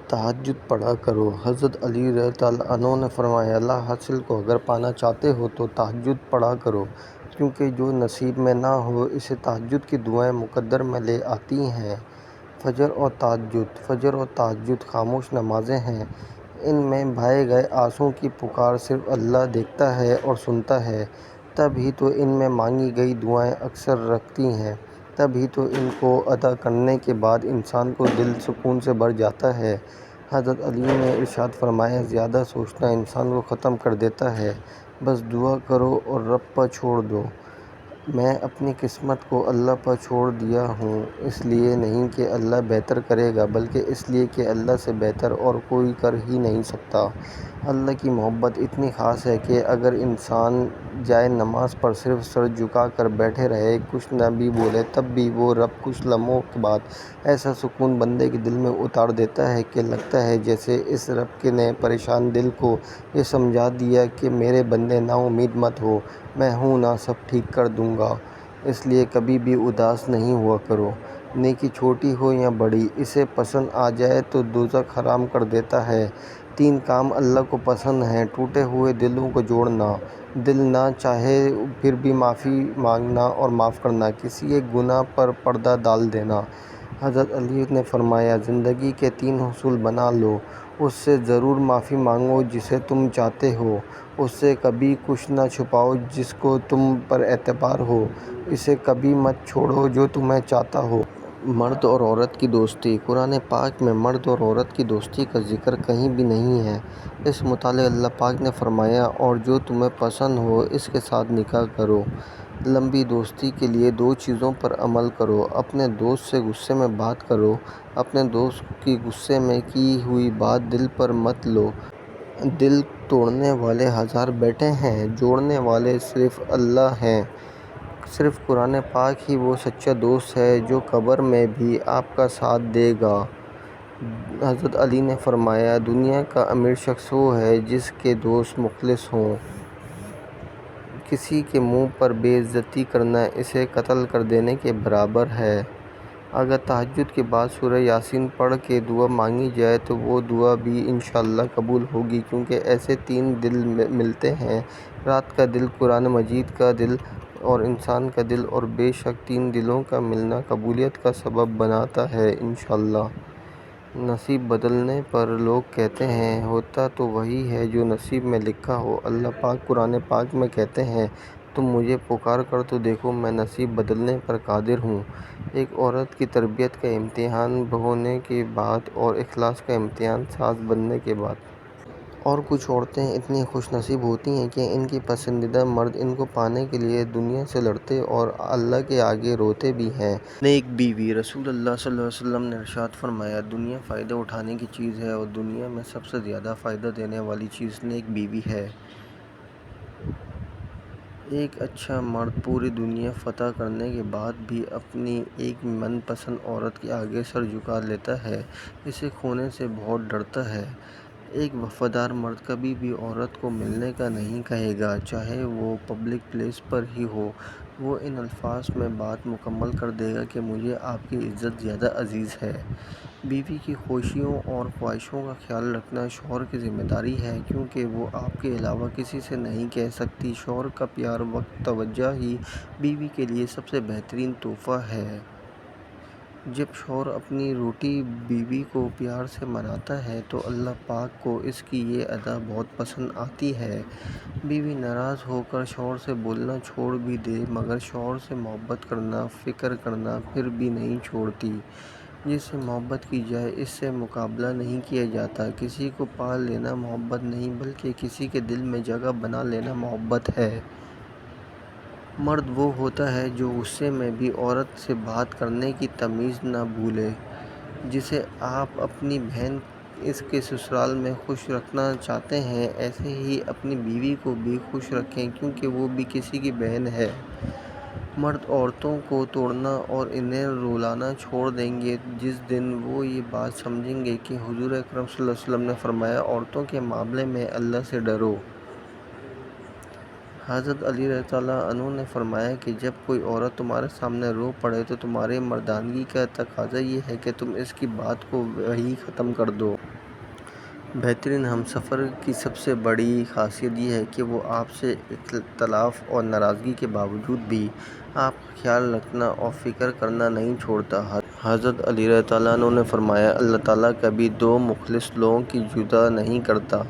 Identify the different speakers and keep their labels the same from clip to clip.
Speaker 1: تہجد پڑھا کرو۔ حضرت علی رضی اللہ عنہ نے فرمایا، اللہ حاصل کو اگر پانا چاہتے ہو تو تہجد پڑھا کرو، کیونکہ جو نصیب میں نہ ہو اسے تہجد کی دعائیں مقدر میں لے آتی ہیں۔ فجر اور تہجد۔ فجر اور تہجد خاموش نمازیں ہیں۔ ان میں بہائے گئے آنسوؤں کی پکار صرف اللہ دیکھتا ہے اور سنتا ہے، تب ہی تو ان میں مانگی گئی دعائیں اثر رکھتی ہیں، تب ہی تو ان کو ادا کرنے کے بعد انسان کا دل سکون سے بھر جاتا ہے۔ حضرت علی نے ارشاد فرمایا، زیادہ سوچنا انسان کو ختم کر دیتا ہے، بس دعا کرو اور رب پر چھوڑ دو۔ میں اپنی قسمت کو اللہ پر چھوڑ دیا ہوں، اس لیے نہیں کہ اللہ بہتر کرے گا بلکہ اس لیے کہ اللہ سے بہتر اور کوئی کر ہی نہیں سکتا۔ اللہ کی محبت اتنی خاص ہے کہ اگر انسان جائے نماز پر صرف سر جھکا کر بیٹھے رہے، کچھ نہ بھی بولے، تب بھی وہ رب کچھ لمحوں کے بعد ایسا سکون بندے کے دل میں اتار دیتا ہے کہ لگتا ہے جیسے اس رب نے پریشان دل کو یہ سمجھا دیا کہ میرے بندے نا امید مت ہو، میں ہوں نا، سب ٹھیک کر دوں گا۔ اس لیے کبھی بھی اداس نہیں ہوا کرو۔ نیکی چھوٹی ہو یا بڑی، اسے پسند آ جائے تو دوزخ حرام کر دیتا ہے۔ 3 کام اللہ کو پسند ہیں: ٹوٹے ہوئے دلوں کو جوڑنا، دل نہ چاہے پھر بھی معافی مانگنا اور معاف کرنا، کسی ایک گناہ پر پردہ ڈال دینا۔ حضرت علی نے فرمایا، زندگی کے 3 اصول بنا لو، اس سے ضرور معافی مانگو جسے تم چاہتے ہو، اس سے کبھی کچھ نہ چھپاؤ جس کو تم پر اعتبار ہو، اسے کبھی مت چھوڑو جو تمہیں چاہتا ہو۔ مرد اور عورت کی دوستی۔ قرآن پاک میں مرد اور عورت کی دوستی کا ذکر کہیں بھی نہیں ہے۔ اس متعلق اللہ پاک نے فرمایا، اور جو تمہیں پسند ہو اس کے ساتھ نکاح کرو۔ لمبی دوستی کے لیے 2 چیزوں پر عمل کرو: اپنے دوست سے غصے میں بات کرو، اپنے دوست کی غصے میں کی ہوئی بات دل پر مت لو۔ دل توڑنے والے 1000 بیٹھے ہیں، جوڑنے والے صرف اللہ ہیں۔ صرف قرآن پاک ہی وہ سچا دوست ہے جو قبر میں بھی آپ کا ساتھ دے گا۔ حضرت علی نے فرمایا، دنیا کا امیر شخص وہ ہے جس کے دوست مخلص ہوں۔ کسی کے منہ پر بے عزتی کرنا اسے قتل کر دینے کے برابر ہے۔ اگر تہجد کے بعد سورہ یاسین پڑھ کے دعا مانگی جائے تو وہ دعا بھی انشاءاللہ قبول ہوگی، کیونکہ ایسے 3 دل ملتے ہیں: رات کا دل، قرآن مجید کا دل اور انسان کا دل، اور بے شک 3 دلوں کا ملنا قبولیت کا سبب بنتا ہے انشاءاللہ۔ نصیب بدلنے پر لوگ کہتے ہیں، ہوتا تو وہی ہے جو نصیب میں لکھا ہو۔ اللہ پاک قرآن پاک میں کہتے ہیں، تم مجھے پکار کر تو دیکھو، میں نصیب بدلنے پر قادر ہوں۔ ایک عورت کی تربیت کا امتحان ہونے کے بعد اور اخلاص کا امتحان ساز بننے کے بعد۔ اور کچھ عورتیں اتنی خوش نصیب ہوتی ہیں کہ ان کے پسندیدہ مرد ان کو پانے کے لیے دنیا سے لڑتے اور اللہ کے آگے روتے بھی ہیں۔ نیک بیوی۔ رسول اللہ صلی اللہ علیہ وسلم نے ارشاد فرمایا، دنیا فائدہ اٹھانے کی چیز ہے اور دنیا میں سب سے زیادہ فائدہ دینے والی چیز نیک بیوی ہے۔ ایک اچھا مرد پوری دنیا فتح کرنے کے بعد بھی اپنی ایک من پسند عورت کے آگے سر جھکا لیتا ہے، اسے کھونے سے بہت ڈرتا ہے۔ ایک وفادار مرد کبھی بھی عورت کو ملنے کا نہیں کہے گا، چاہے وہ پبلک پلیس پر ہی ہو۔ وہ ان الفاظ میں بات مکمل کر دے گا کہ مجھے آپ کی عزت زیادہ عزیز ہے۔ بیوی کی خوشیوں اور خواہشوں کا خیال رکھنا شوہر کی ذمہ داری ہے، کیونکہ وہ آپ کے علاوہ کسی سے نہیں کہہ سکتی۔ شوہر کا پیار، وقت، توجہ ہی بیوی کے لیے سب سے بہترین تحفہ ہے۔ جب شوہر اپنی روٹی بیوی کو پیار سے مناتا ہے تو اللہ پاک کو اس کی یہ ادا بہت پسند آتی ہے۔ بیوی ناراض ہو کر شوہر سے بولنا چھوڑ بھی دے مگر شوہر سے محبت کرنا، فکر کرنا پھر بھی نہیں چھوڑتی۔ جس سے محبت کی جائے اس سے مقابلہ نہیں کیا جاتا۔ کسی کو پا لینا محبت نہیں بلکہ کسی کے دل میں جگہ بنا لینا محبت ہے۔ مرد وہ ہوتا ہے جو غصے میں بھی عورت سے بات کرنے کی تمیز نہ بھولے۔ جسے آپ اپنی بہن اس کے سسرال میں خوش رکھنا چاہتے ہیں، ایسے ہی اپنی بیوی کو بھی خوش رکھیں، کیونکہ وہ بھی کسی کی بہن ہے۔ مرد عورتوں کو توڑنا اور انہیں رلانا چھوڑ دیں گے جس دن وہ یہ بات سمجھیں گے کہ حضور اکرم صلی اللہ علیہ وسلم نے فرمایا، عورتوں کے معاملے میں اللہ سے ڈرو۔ حضرت علی رضی اللہ عنہ نے فرمایا کہ جب کوئی عورت تمہارے سامنے رو پڑے تو تمہاری مردانگی کا تقاضا یہ ہے کہ تم اس کی بات کو وہیں ختم کر دو۔ بہترین ہمسفر کی سب سے بڑی خاصیت یہ ہے کہ وہ آپ سے اختلاف اور ناراضگی کے باوجود بھی آپ کا خیال رکھنا اور فکر کرنا نہیں چھوڑتا۔ حضرت علی رضی اللہ عنہ نے فرمایا، اللہ تعالیٰ کبھی دو مخلص لوگوں کی جدا نہیں کرتا،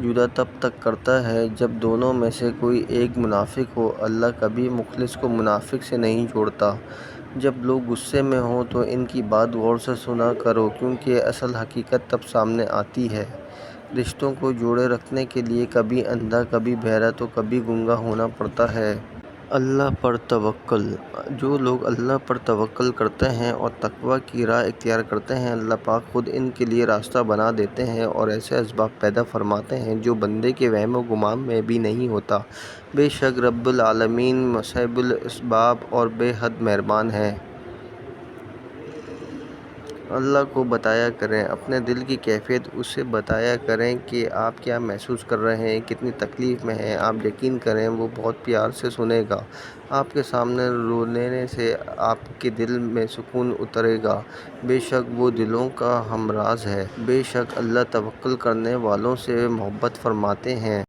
Speaker 1: جدا تب تک کرتا ہے جب دونوں میں سے کوئی ایک منافق ہو۔ اللہ کبھی مخلص کو منافق سے نہیں جوڑتا۔ جب لوگ غصے میں ہوں تو ان کی بات غور سے سنا کرو، کیونکہ اصل حقیقت تب سامنے آتی ہے۔ رشتوں کو جوڑے رکھنے کے لیے کبھی اندھا، کبھی بہرا تو کبھی گونگا ہونا پڑتا ہے۔ اللہ پر توکل۔ جو لوگ اللہ پر توکل کرتے ہیں اور تقویٰ کی راہ اختیار کرتے ہیں، اللہ پاک خود ان کے لیے راستہ بنا دیتے ہیں اور ایسے اسباب پیدا فرماتے ہیں جو بندے کے وہم و گمان میں بھی نہیں ہوتا۔ بے شک رب العالمین مسبب الاسباب اور بے حد مہربان ہے۔ اللہ کو بتایا کریں، اپنے دل کی کیفیت اسے بتایا کریں کہ آپ کیا محسوس کر رہے ہیں، کتنی تکلیف میں ہیں۔ آپ یقین کریں وہ بہت پیار سے سنے گا۔ آپ کے سامنے رونے سے آپ کے دل میں سکون اترے گا۔ بے شک وہ دلوں کا ہمراز ہے۔ بے شک اللہ توکل کرنے والوں سے محبت فرماتے ہیں۔